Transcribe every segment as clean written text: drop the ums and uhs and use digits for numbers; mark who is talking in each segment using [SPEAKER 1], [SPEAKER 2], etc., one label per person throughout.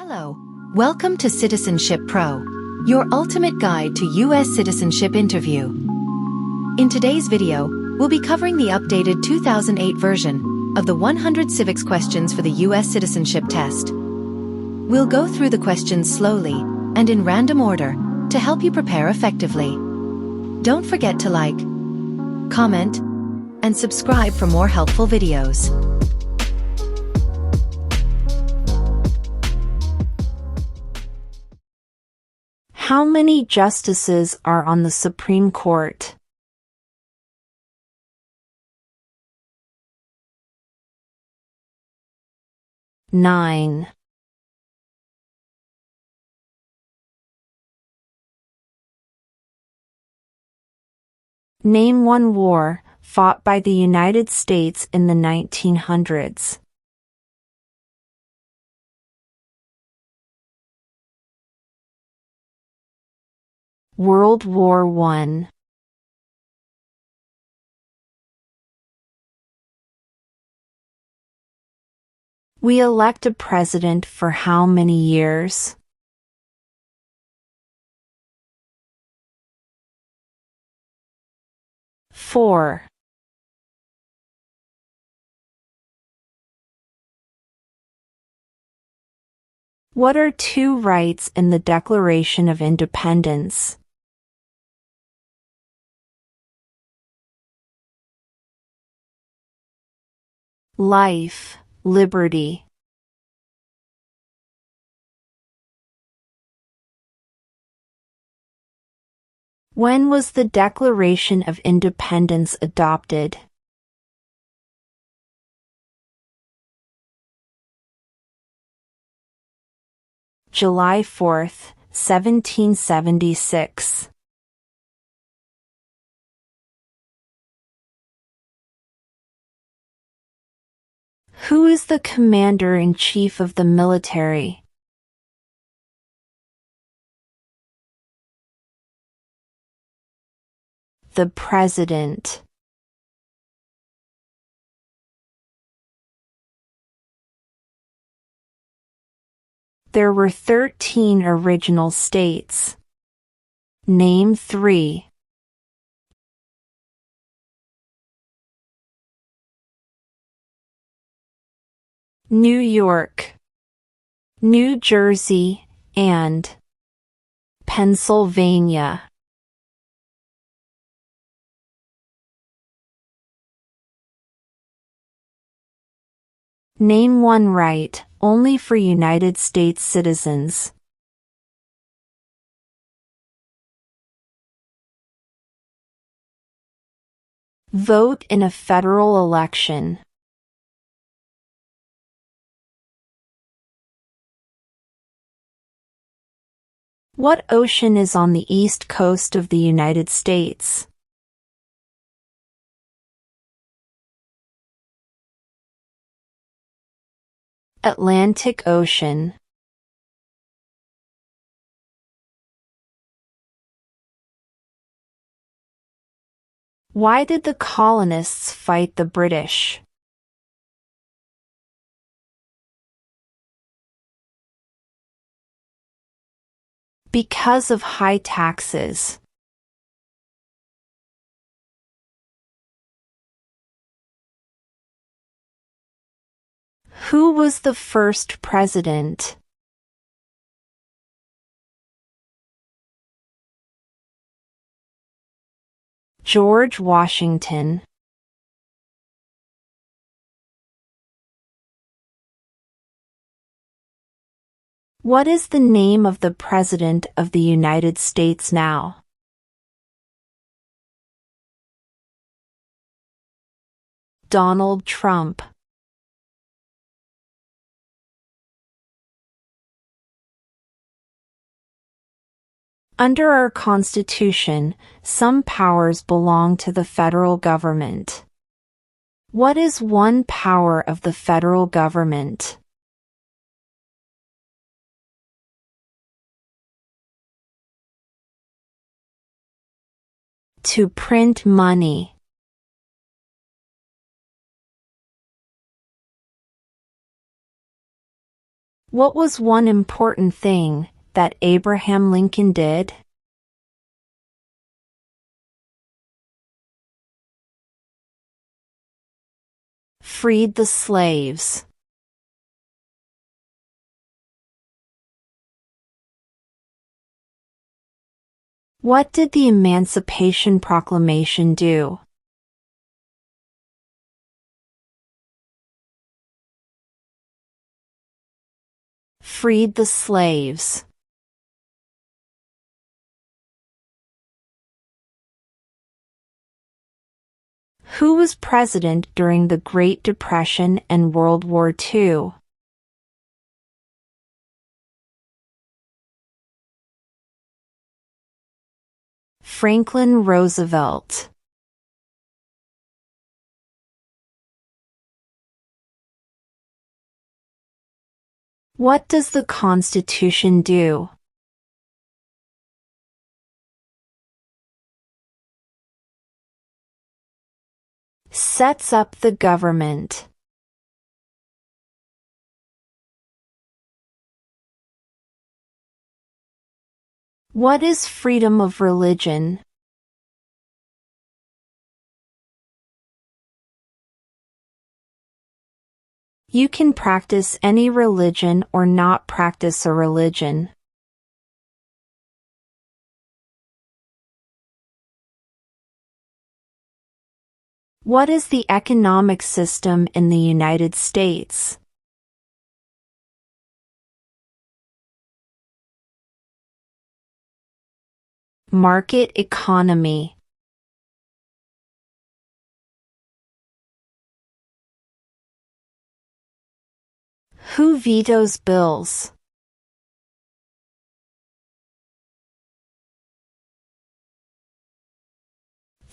[SPEAKER 1] Hello. Welcome to Citizenship Pro, your ultimate guide to U.S. Citizenship Interview. In today's video, we'll be covering the updated 2008 version of the 100 Civics Questions for the U.S. Citizenship Test. We'll go through the questions slowly and in random order to help you prepare effectively. Don't forget to like, comment, and subscribe for more helpful videos.
[SPEAKER 2] How many justices are on the Supreme Court? 9. Name one war fought by the United States in the 1900s. World War I. We elect a president for how many years? 4. What are two rights in the Declaration of Independence? Life, liberty. When was the Declaration of Independence adopted? July 4, 1776. Who is the Commander-in-Chief of the military? The President. There were 13 original states. Name 3. New York, New Jersey, and Pennsylvania. Name one right only for United States citizens. Vote in a federal election. What ocean is on the east coast of the United States? Atlantic Ocean. Why did the colonists fight the British? Because of high taxes. Who was the first president? George Washington. What is the name of the President of the United States now? Donald Trump. Under our Constitution, some powers belong to the federal government. What is one power of the federal government? To print money. What was one important thing that Abraham Lincoln did? Freed the slaves. What did the Emancipation Proclamation do? Freed the slaves. Who was president during the Great Depression and World War II? Franklin Roosevelt. What does the Constitution do? Sets up the government. What is freedom of religion? You can practice any religion or not practice a religion. What is the economic system in the United States? Market economy. Who vetoes bills?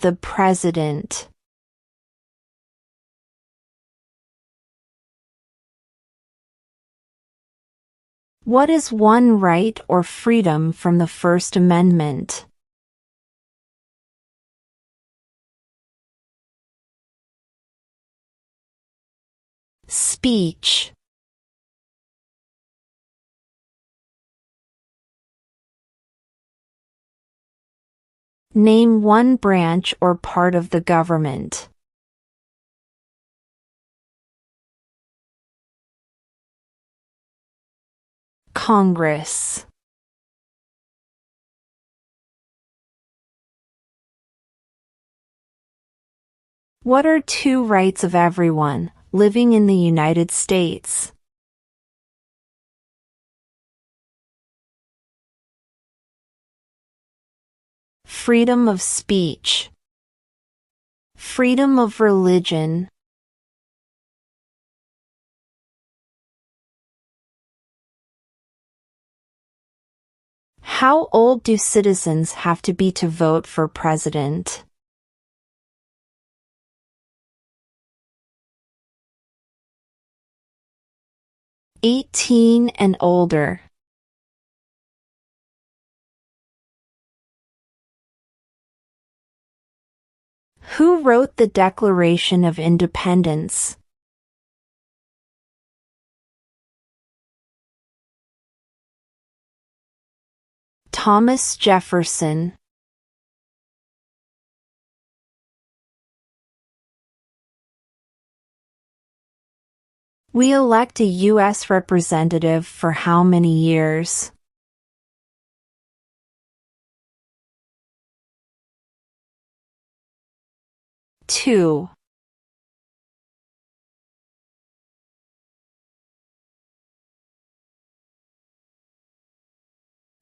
[SPEAKER 2] The President. What is one right or freedom from the First Amendment? Speech. Name one branch or part of the government. Congress. What are two rights of everyone living in the United States? Freedom of speech. Freedom of religion. How old do citizens have to be to vote for president? 18 and older. Who wrote the Declaration of Independence? Thomas Jefferson. We elect a U.S. representative for how many years? 2.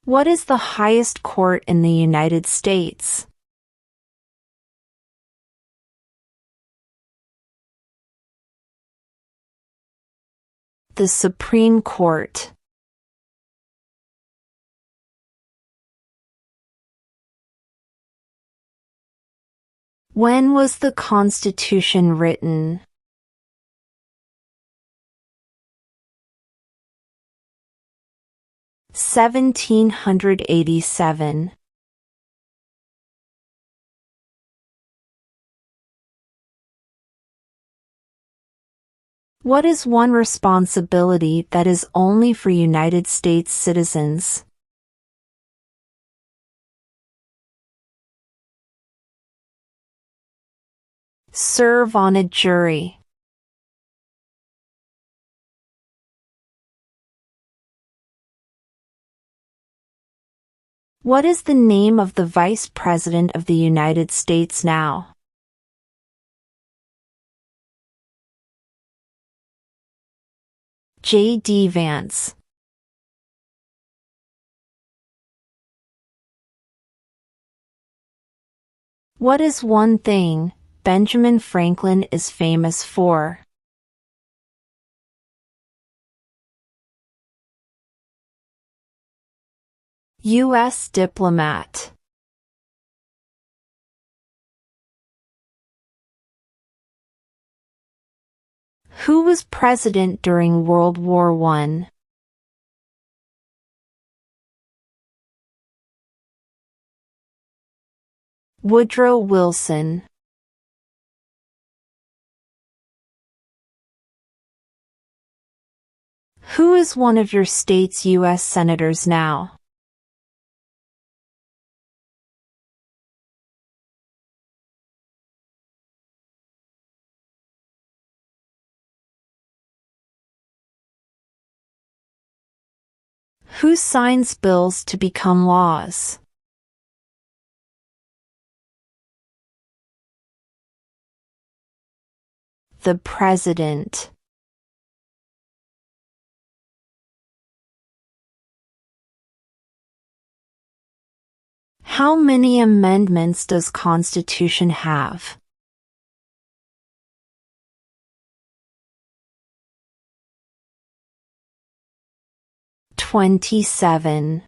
[SPEAKER 2] What is the highest court in the United States? The Supreme Court. When was the Constitution written? 1787. What is one responsibility that is only for United States citizens? Serve on a jury. What is the name of the Vice President of the United States now? J.D. Vance. What is one thing Benjamin Franklin is famous for? U.S. diplomat. Who was president during World War I? Woodrow Wilson. Who is one of your state's U.S. senators now? Who signs bills to become laws? The President. How many amendments does Constitution have? 27.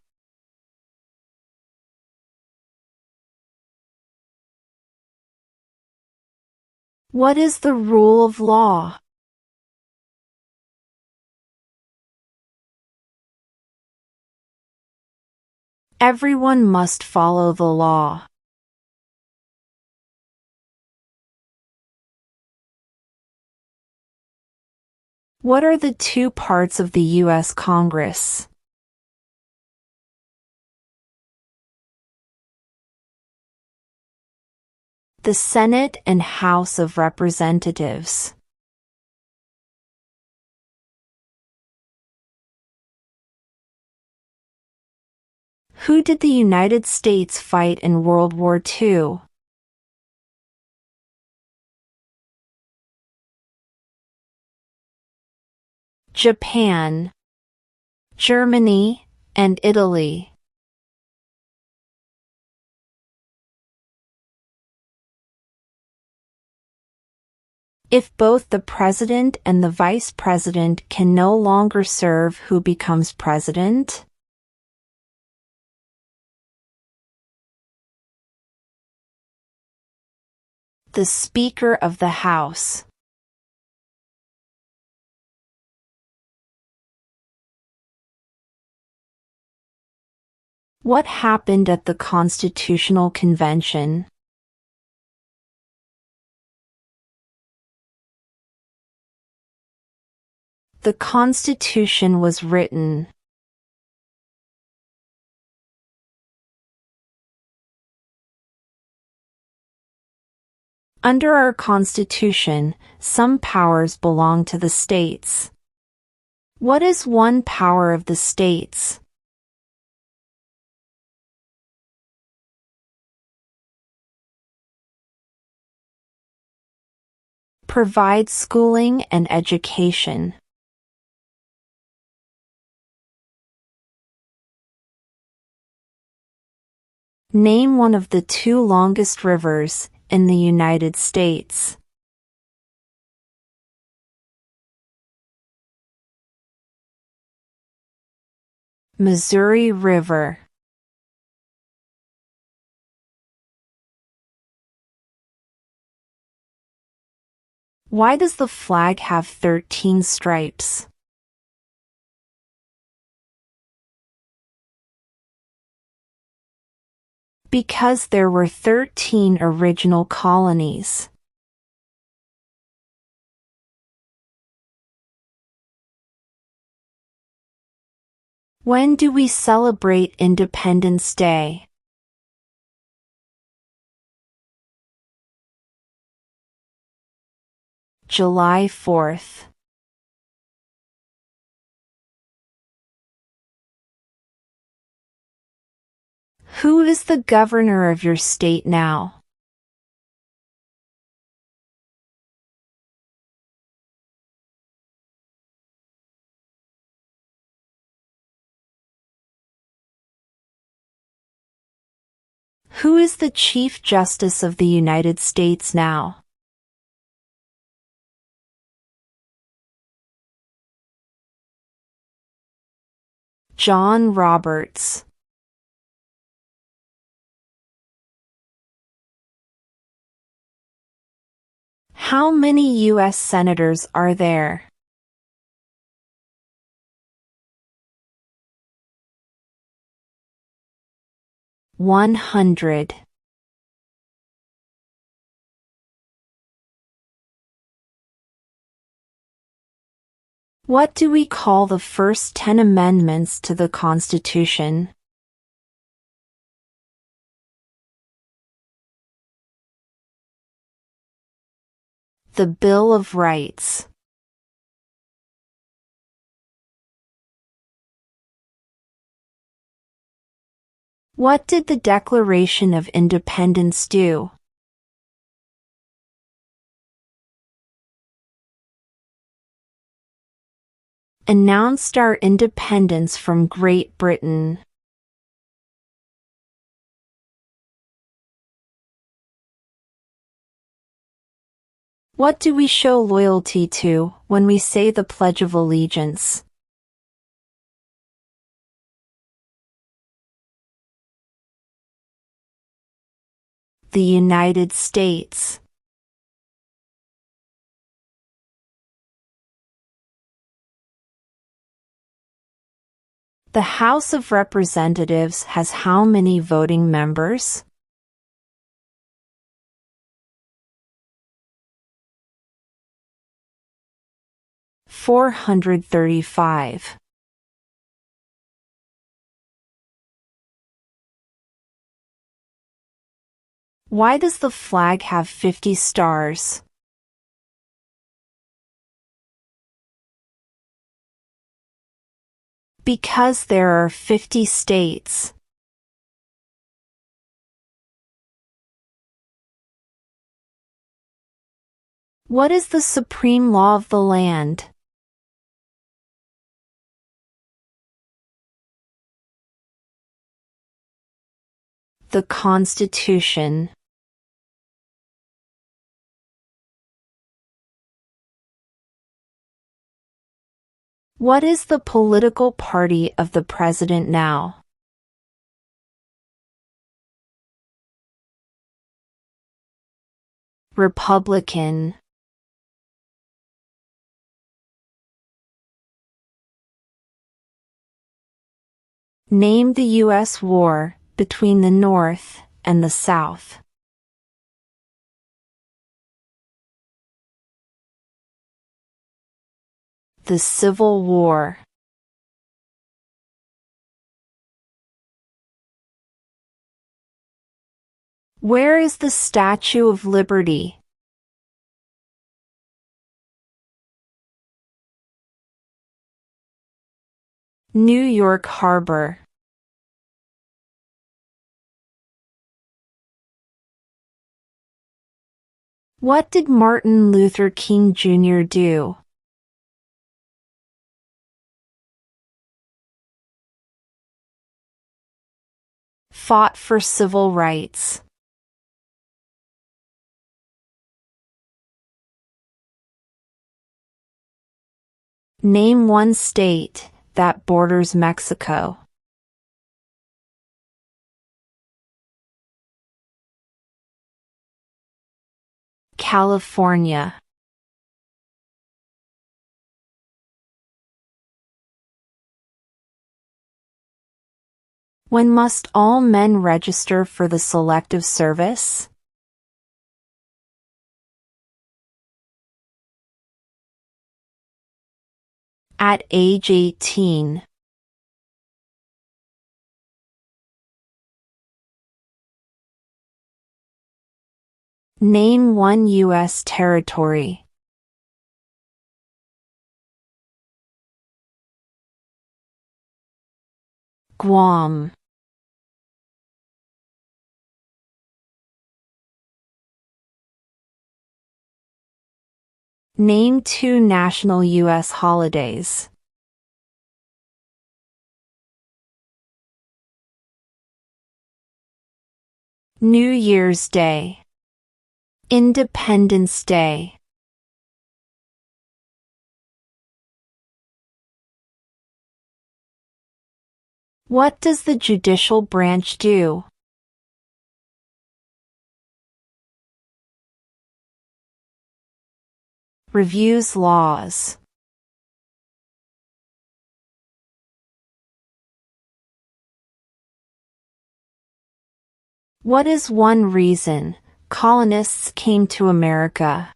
[SPEAKER 2] What is the rule of law? Everyone must follow the law. What are the two parts of the U.S. Congress? The Senate and House of Representatives. Who did the United States fight in World War II? Japan, Germany, and Italy. If both the president and the vice president can no longer serve, who becomes president? The Speaker of the House. What happened at the Constitutional Convention? The Constitution was written. Under our Constitution, some powers belong to the states. What is one power of the states? Provide schooling and education. Name one of the two longest rivers in the United States. Missouri River. Why does the flag have 13 stripes? Because there were 13 original colonies. When do we celebrate Independence Day? July 4th. Who is the governor of your state now? Who is the Chief Justice of the United States now? John Roberts. How many U.S. senators are there? $100. What do we call the first 10 amendments to the Constitution? The Bill of Rights. What did the Declaration of Independence do? Announced our independence from Great Britain. What do we show loyalty to when we say the Pledge of Allegiance? The United States. The House of Representatives has how many voting members? $435. Why does the flag have 50 stars? Because there are 50 states. What is the supreme law of the land? The Constitution. What is the political party of the president now? Republican. Name the U.S. war between the North and the South. The Civil War. Where is the Statue of Liberty? New York Harbor. What did Martin Luther King Jr. do? Fought for civil rights. Name one state that borders Mexico. California. When must all men register for the Selective Service? At age 18. Name one U.S. territory. Guam. Name two national U.S. holidays. New Year's Day. Independence Day. What does the judicial branch do? Reviews laws. What is one reason colonists came to America?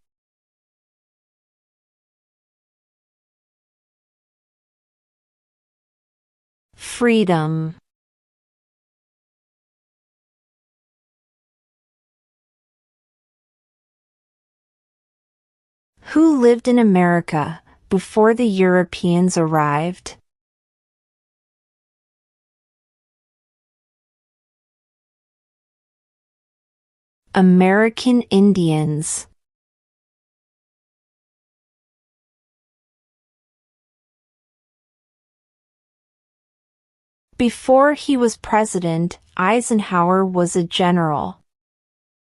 [SPEAKER 2] Freedom. Who lived in America before the Europeans arrived? American Indians. Before he was president, Eisenhower was a general.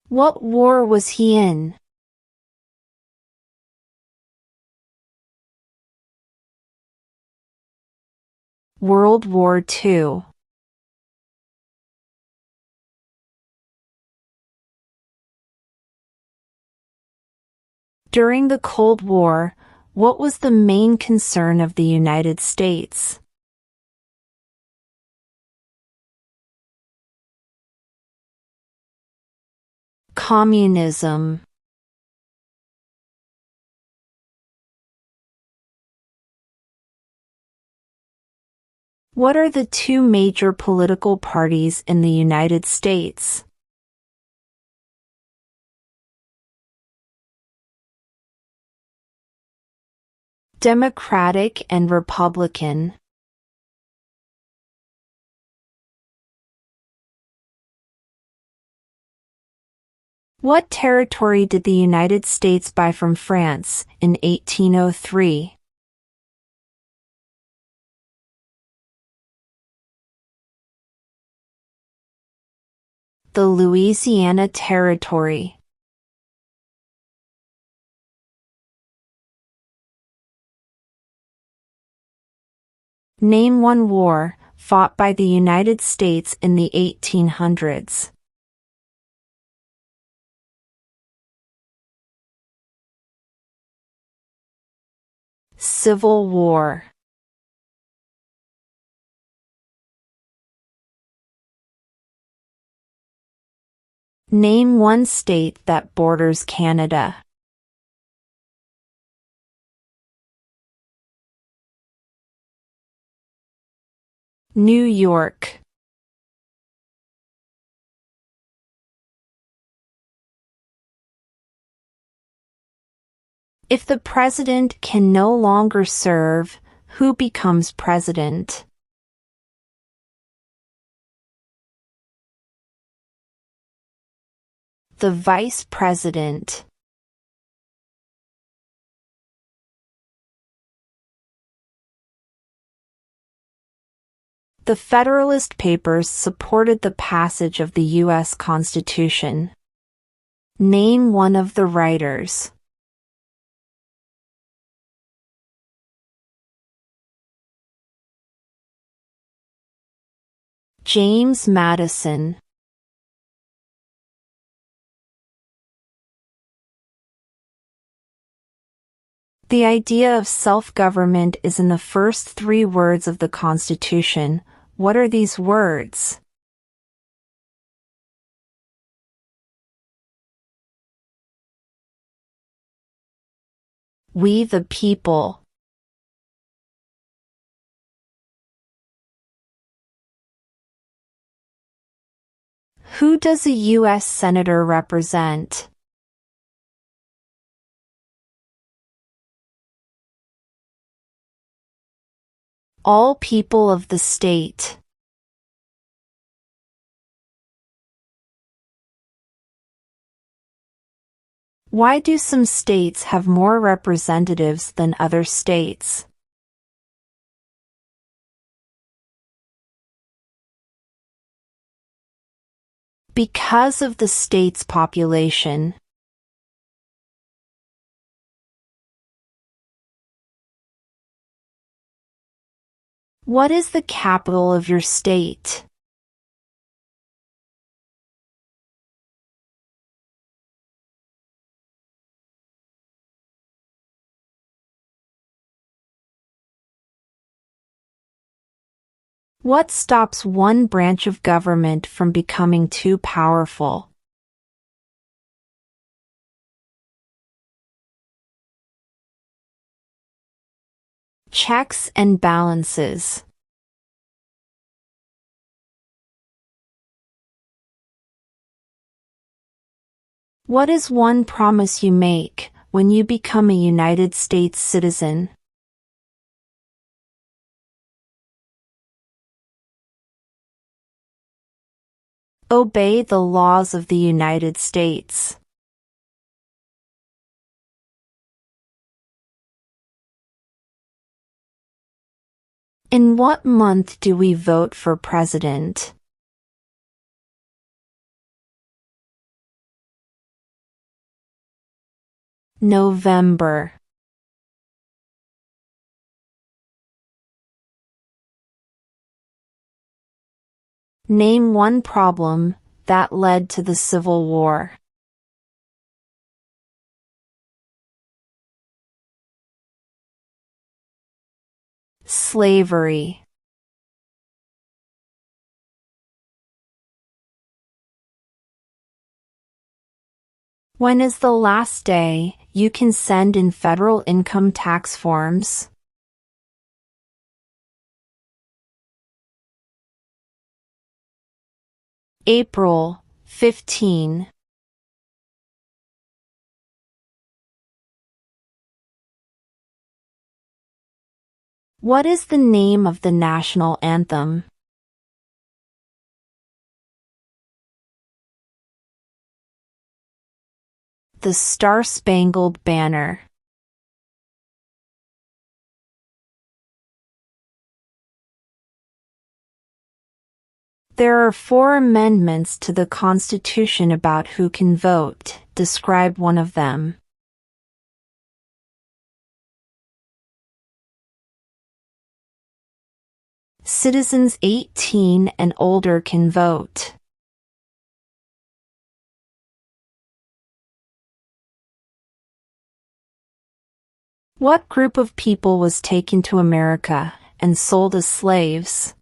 [SPEAKER 2] What war was he in? World War II. During the Cold War, what was the main concern of the United States? Communism. What are the two major political parties in the United States? Democratic and Republican. What territory did the United States buy from France in 1803? The Louisiana Territory. Name one war fought by the United States in the 1800s. Civil War. Name one state that borders Canada. New York. If the president can no longer serve, who becomes president? The vice president. The Federalist Papers supported the passage of the U.S. Constitution. Name one of the writers. James Madison. The idea of self-government is in the first three words of the Constitution. What are these words? We the people. Who does a U.S. Senator represent? All people of the state. Why do some states have more representatives than other states? Because of the state's population. What is the capital of your state? What stops one branch of government from becoming too powerful? Checks and balances. What is one promise you make when you become a United States citizen? Obey the laws of the United States. In what month do we vote for president? November. Name one problem that led to the Civil War. Slavery. When is the last day you can send in federal income tax forms? April 15. What is the name of the national anthem? The Star-Spangled Banner. There are 4 amendments to the Constitution about who can vote. Describe one of them. Citizens 18 and older can vote. What group of people was taken to America and sold as slaves?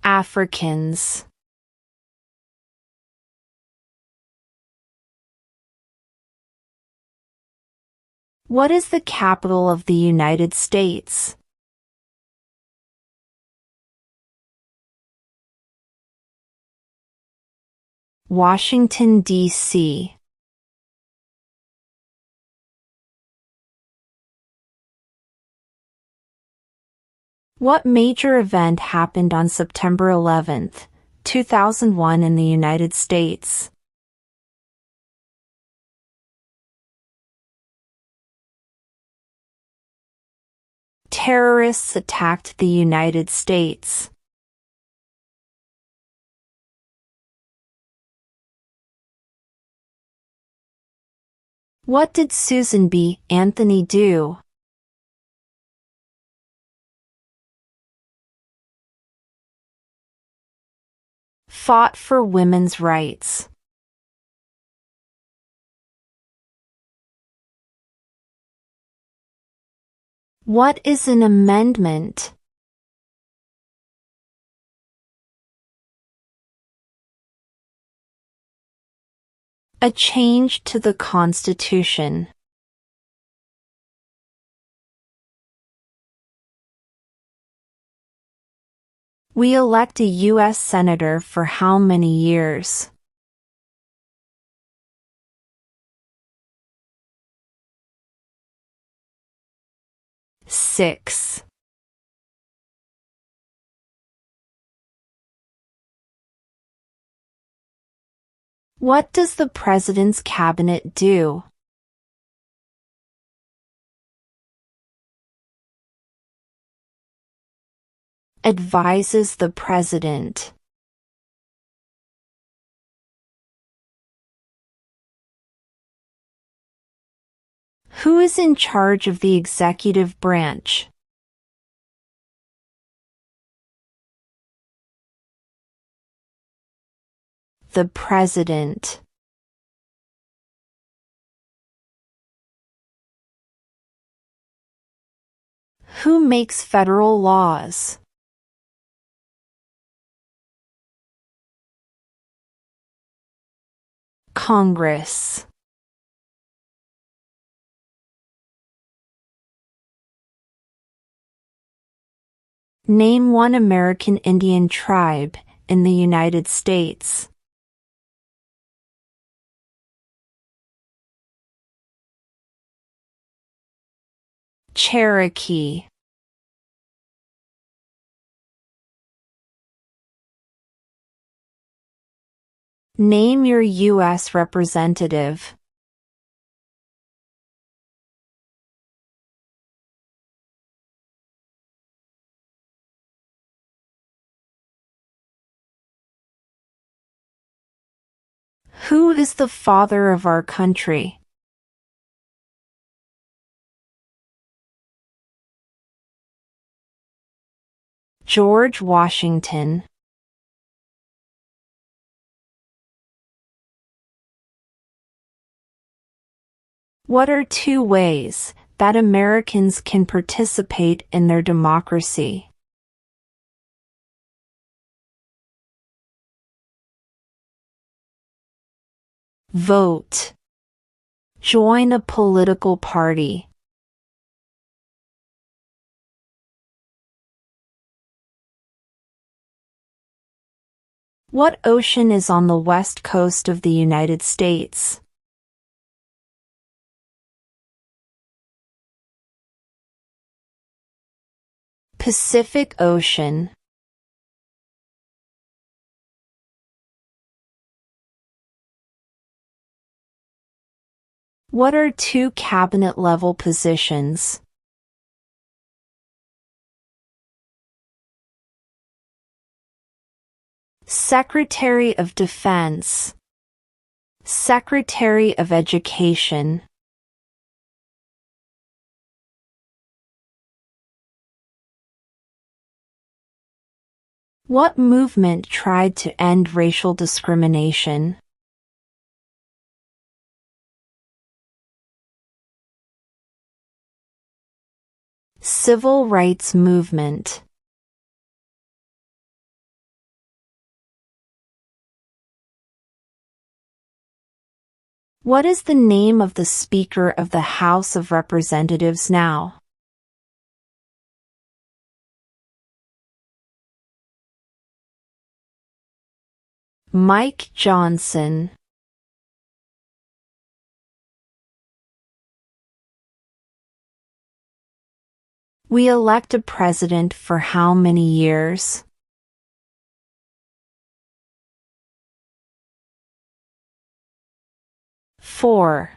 [SPEAKER 2] Africans. What is the capital of the United States? Washington, D.C. What major event happened on September 11, 2001 in the United States? Terrorists attacked the United States. What did Susan B. Anthony do? Fought for women's rights. What is an amendment? A change to the Constitution. We elect a U.S. Senator for how many years? 6. What does the President's Cabinet do? Advises the President. Who is in charge of the executive branch? The President. Who makes federal laws? Congress. Name one American Indian tribe in the United States. Cherokee. Name your U.S. representative. Who is the father of our country? George Washington. What are 2 ways that Americans can participate in their democracy? Vote. Join a political party. What ocean is on the west coast of the United States? Pacific Ocean. What are 2 cabinet-level positions? Secretary of Defense. Secretary of Education. What movement tried to end racial discrimination? Civil rights movement. What is the name of the Speaker of the House of Representatives now? Mike Johnson. We elect a president for how many years? 4.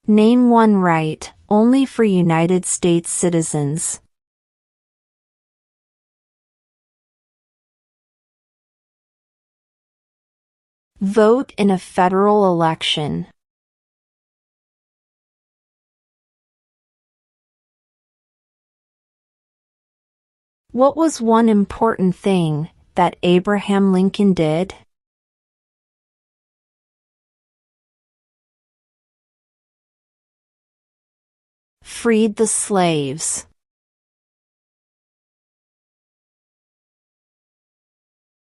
[SPEAKER 2] Name one right only for United States citizens. Vote in a federal election. What was one important thing that Abraham Lincoln did? Freed the slaves.